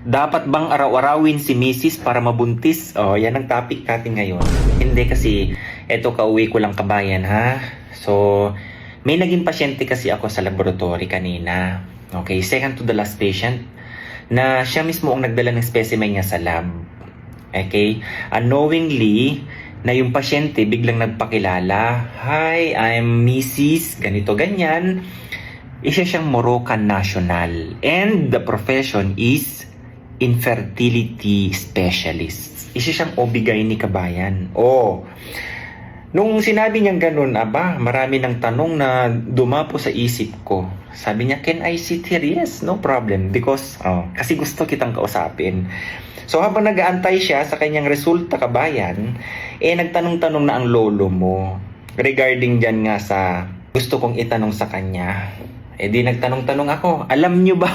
Dapat bang araw-arawin si Mrs. para mabuntis? Yan ang topic natin ngayon. Hindi kasi, eto kauwi ko lang kabayan ha. So, may naging pasyente kasi ako sa laboratory kanina. Okay, second to the last patient na siya mismo ang nagdala ng specimen niya sa lab. Okay, unknowingly, na yung pasyente biglang nagpakilala. Hi, I'm Mrs. Ganito, ganyan. Isa siyang Moroccan national. And the profession is infertility specialist. Isa siyang OB-GYN kabayan. Nung sinabi niyang ganun, marami ng tanong na dumapo sa isip ko. Sabi niya, can I sit here? Yes, no problem. Because, kasi gusto kitang kausapin. So habang nag-aantay siya sa kanyang resulta kabayan, nagtanong-tanong na ang lolo mo regarding dyan nga sa gusto kong itanong sa kanya. Di nagtanong-tanong ako, alam nyo ba?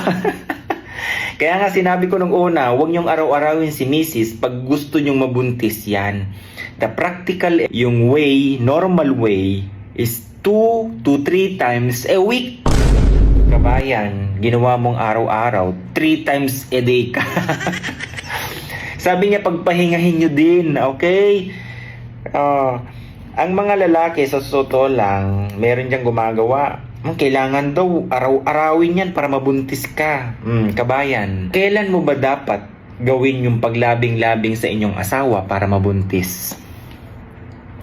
Kaya nga sinabi ko nung una, huwag nyong araw-arawin si Mrs. pag gusto nyong mabuntis yan. The practical, yung way, normal way, is 2 to 3 times a week. Kabayan, ginawa mong araw-araw, 3 times a day ka. Sabi niya, pagpahingahin nyo din, okay? Ang mga lalaki, sa totoo lang, meron diyang gumagawa. Kailangan daw araw-arawin yan para mabuntis ka. Kabayan, kailan mo ba dapat gawin yung paglabing-labing sa inyong asawa para mabuntis?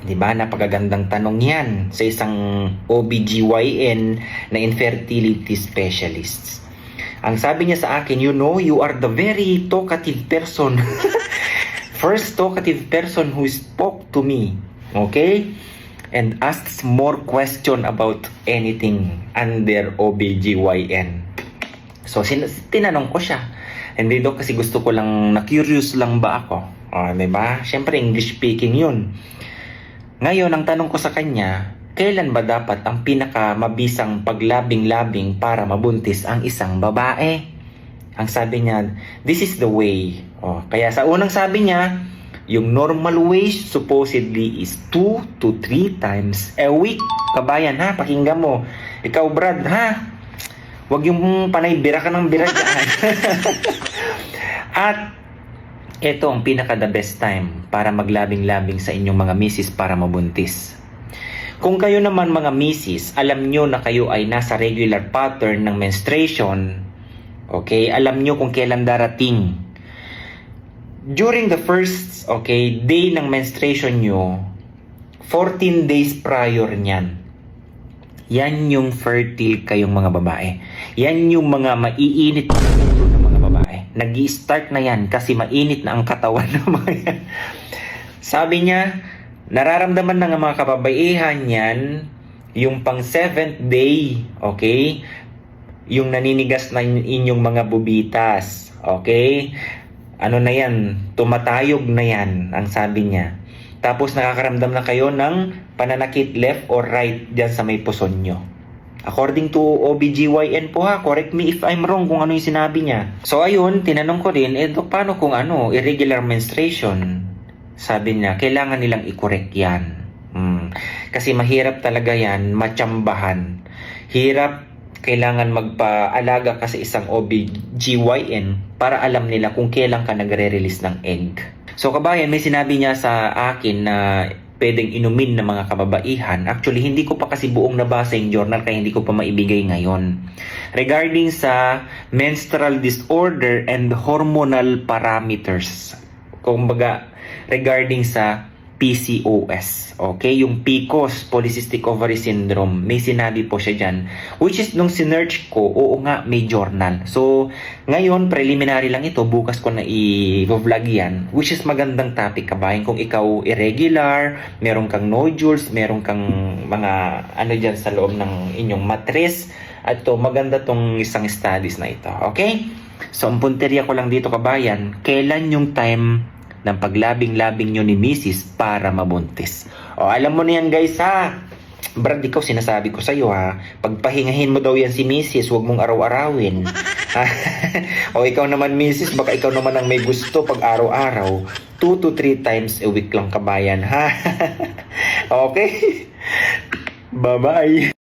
Diba? Napakagandang tanong yan sa isang OBGYN na infertility specialist. Ang sabi niya sa akin, you are the very talkative person. First talkative person who spoke to me. Okay? And asks more question about anything under OBGYN. So, tinanong ko siya. Hindi daw kasi gusto ko lang, na-curious lang ba ako? Diba? Siyempre, English speaking yun. Ngayon, ang tanong ko sa kanya, kailan ba dapat ang pinakamabisang paglabing-labing para mabuntis ang isang babae? Ang sabi niya, this is the way. Kaya sa unang sabi niya, yung normal way supposedly is 2 to 3 times a week. Kabayan ha, pakinggan mo. Ikaw Brad ha, wag yung panay bira ka ng bira dyan. At ito ang pinaka the best time para maglabing-labing sa inyong mga misis para mabuntis. Kung kayo naman mga misis, alam nyo na kayo ay nasa regular pattern ng menstruation, okay, alam nyo kung kailan darating. During the first, day ng menstruation nyo, 14 days prior niyan, yan yung fertile kayong mga babae. Yan yung mga maiinit na ulo ng mga babae. Nag-i-start na yan kasi mainit na ang katawan ng mga yan. Sabi niya, nararamdaman ng mga kababaihan yan, yung pang 7th day, okay? Yung naninigas na inyong mga bubitas, okay? Ano na yan, tumatayog na yan, ang sabi niya. Tapos nakakaramdam na kayo ng pananakit left or right dyan sa may puson nyo. According to OBGYN po ha, correct me if I'm wrong kung ano yung sinabi niya. So ayun, tinanong ko rin, paano kung irregular menstruation? Sabi niya, kailangan nilang i-correct yan. Kasi mahirap talaga yan, matsambahan. Hirap, kailangan magpaalaga ka sa isang OBGYN para alam nila kung kailan ka nagre-release ng egg. So kabayan, may sinabi niya sa akin na pwedeng inumin ng mga kababaihan. Actually, hindi ko pa kasi buong nabasa yung journal kaya hindi ko pa maibigay ngayon. Regarding sa menstrual disorder and hormonal parameters. Kumbaga, regarding sa PCOS. Okay? Yung PCOS, Polycystic Ovary Syndrome. May sinabi po siya dyan. Which is, nung sinearch ko, oo nga, may journal. So, ngayon, preliminary lang ito. Bukas ko na i-vlog yan. Which is magandang topic, kabayan. Kung ikaw irregular, meron kang nodules, meron kang mga dyan sa loob ng inyong mattress. At to, maganda tong isang studies na ito. Okay? So, ang punteriya ko lang dito, kabayan, kailan yung time ng paglabing-labing nyo ni Mrs. para mabuntis. Alam mo na yan guys ha. Brad, ikaw sinasabi ko sa'yo ha. Pagpahingahin mo daw yan si Mrs. Huwag mong araw-arawin. Ikaw naman Mrs. Baka ikaw naman ang may gusto pag araw-araw. 2 to 3 times a week lang kabayan ha. Okay? Bye-bye.